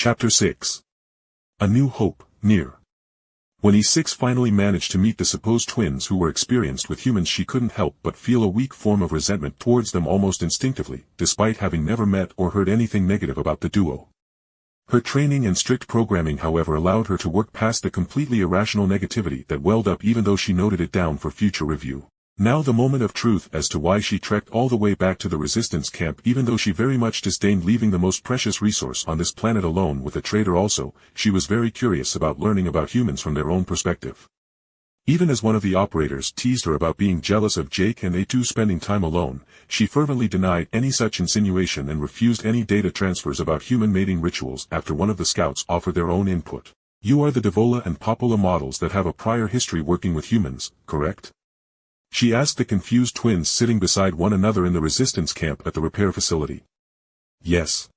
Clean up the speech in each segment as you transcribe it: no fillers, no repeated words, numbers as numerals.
Chapter 6. A New Hope, Nier. When E6 finally managed to meet the supposed twins who were experienced with humans, she couldn't help but feel a weak form of resentment towards them almost instinctively, despite having never met or heard anything negative about the duo. Her training and strict programming, however, allowed her to work past the completely irrational negativity that welled up, even though she noted it down for future review. Now the moment of truth as to why she trekked all the way back to the resistance camp, even though she very much disdained leaving the most precious resource on this planet alone with a traitor. Also, she was very curious about learning about humans from their own perspective. Even as one of the operators teased her about being jealous of Jake and they two spending time alone, she fervently denied any such insinuation and refused any data transfers about human mating rituals after one of the scouts offered their own input. "You are the Devola and Popola models that have a prior history working with humans, correct?" she asked the confused twins sitting beside one another in the resistance camp at the repair facility. "Yes."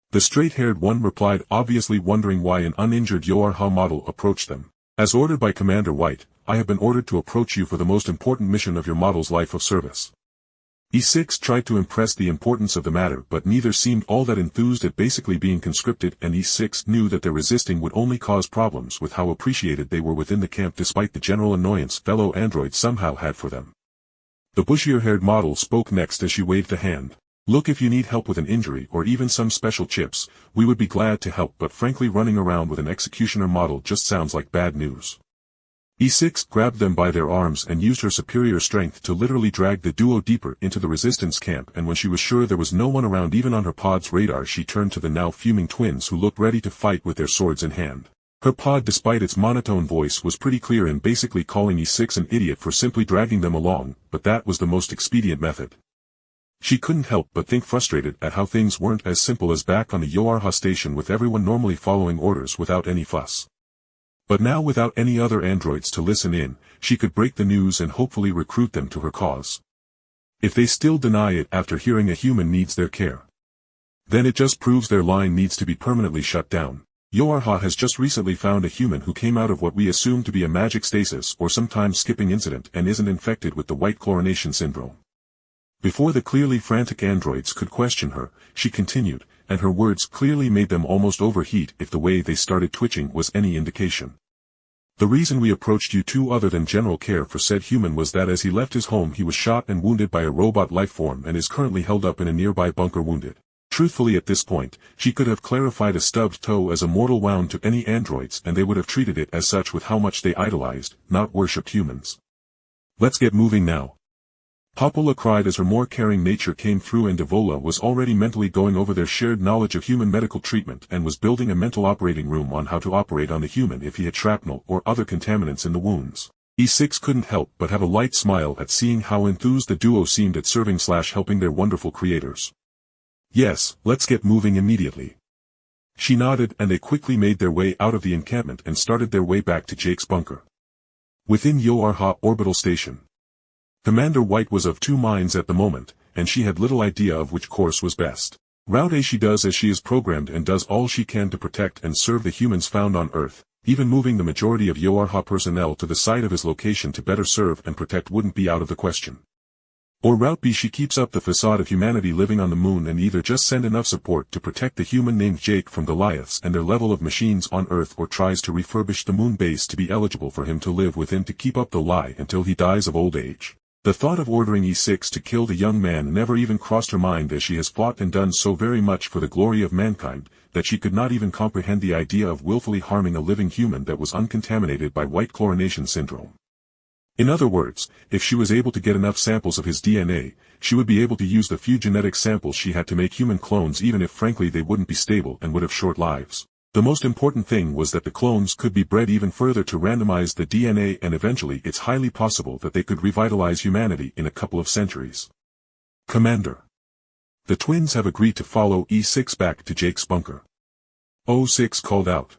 The straight-haired one replied, obviously wondering why an uninjured Yorha model approached them. "As ordered by Commander White, I have been ordered to approach you for the most important mission of your model's life of service." E6 tried to impress the importance of the matter, but neither seemed all that enthused at basically being conscripted, and E6 knew that their resisting would only cause problems with how appreciated they were within the camp despite the general annoyance fellow androids somehow had for them. The bushier-haired model spoke next as she waved a hand. "Look, if you need help with an injury or even some special chips, we would be glad to help, but frankly running around with an executioner model just sounds like bad news." E6 grabbed them by their arms and used her superior strength to literally drag the duo deeper into the resistance camp, and when she was sure there was no one around even on her pod's radar, she turned to the now fuming twins who looked ready to fight with their swords in hand. Her pod, despite its monotone voice, was pretty clear in basically calling E6 an idiot for simply dragging them along, but that was the most expedient method. She couldn't help but think frustrated at how things weren't as simple as back on the Yorha station with everyone normally following orders without any fuss. But now, without any other androids to listen in, she could break the news and hopefully recruit them to her cause. If they still deny it after hearing a human needs their care, then it just proves their line needs to be permanently shut down. Yorha has just recently found a human who came out of what we assume to be a magic stasis or some time skipping incident and isn't infected with the white chlorination syndrome. Before the clearly frantic androids could question her, she continued, and her words clearly made them almost overheat if the way they started twitching was any indication. "The reason we approached you two other than general care for said human was that as he left his home he was shot and wounded by a robot lifeform and is currently held up in a nearby bunker wounded." Truthfully, at this point, she could have clarified a stubbed toe as a mortal wound to any androids and they would have treated it as such with how much they idolized, not worshipped humans. "Let's get moving now," Popola cried as her more caring nature came through, and Devola was already mentally going over their shared knowledge of human medical treatment and was building a mental operating room on how to operate on the human if he had shrapnel or other contaminants in the wounds. E6 couldn't help but have a light smile at seeing how enthused the duo seemed at serving/helping their wonderful creators. "Yes, let's get moving immediately." She nodded, and they quickly made their way out of the encampment and started their way back to Jake's bunker. Within Yorha Orbital Station, Commander White was of two minds at the moment, and she had little idea of which course was best. Route A, she does as she is programmed and does all she can to protect and serve the humans found on Earth. Even moving the majority of Yorha personnel to the side of his location to better serve and protect wouldn't be out of the question. Or Route B, she keeps up the facade of humanity living on the moon and either just send enough support to protect the human named Jake from Goliaths and their level of machines on Earth, or tries to refurbish the moon base to be eligible for him to live within to keep up the lie until he dies of old age. The thought of ordering E6 to kill the young man never even crossed her mind, as she has fought and done so very much for the glory of mankind, that she could not even comprehend the idea of willfully harming a living human that was uncontaminated by white chlorination syndrome. In other words, if she was able to get enough samples of his DNA, she would be able to use the few genetic samples she had to make human clones, even if frankly they wouldn't be stable and would have short lives. The most important thing was that the clones could be bred even further to randomize the DNA, and eventually it's highly possible that they could revitalize humanity in a couple of centuries. "Commander, the twins have agreed to follow E6 back to Jake's bunker." O6 called out.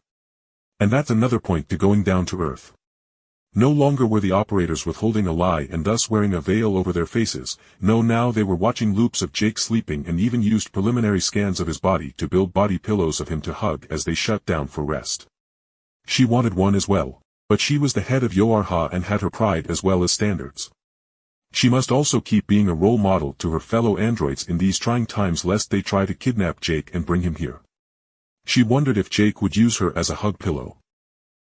And that's another point to going down to Earth. No longer were the operators withholding a lie and thus wearing a veil over their faces. No, now they were watching loops of Jake sleeping and even used preliminary scans of his body to build body pillows of him to hug as they shut down for rest. She wanted one as well, but she was the head of Yorha and had her pride as well as standards. She must also keep being a role model to her fellow androids in these trying times, lest they try to kidnap Jake and bring him here. She wondered if Jake would use her as a hug pillow.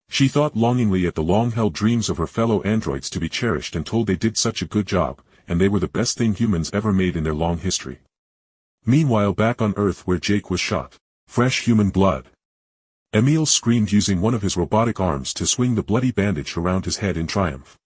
She thought longingly at the long-held dreams of her fellow androids to be cherished and told they did such a good job, and they were the best thing humans ever made in their long history. Meanwhile, back on Earth where Jake was shot. Fresh human blood. Emil screamed, using one of his robotic arms to swing the bloody bandage around his head in triumph.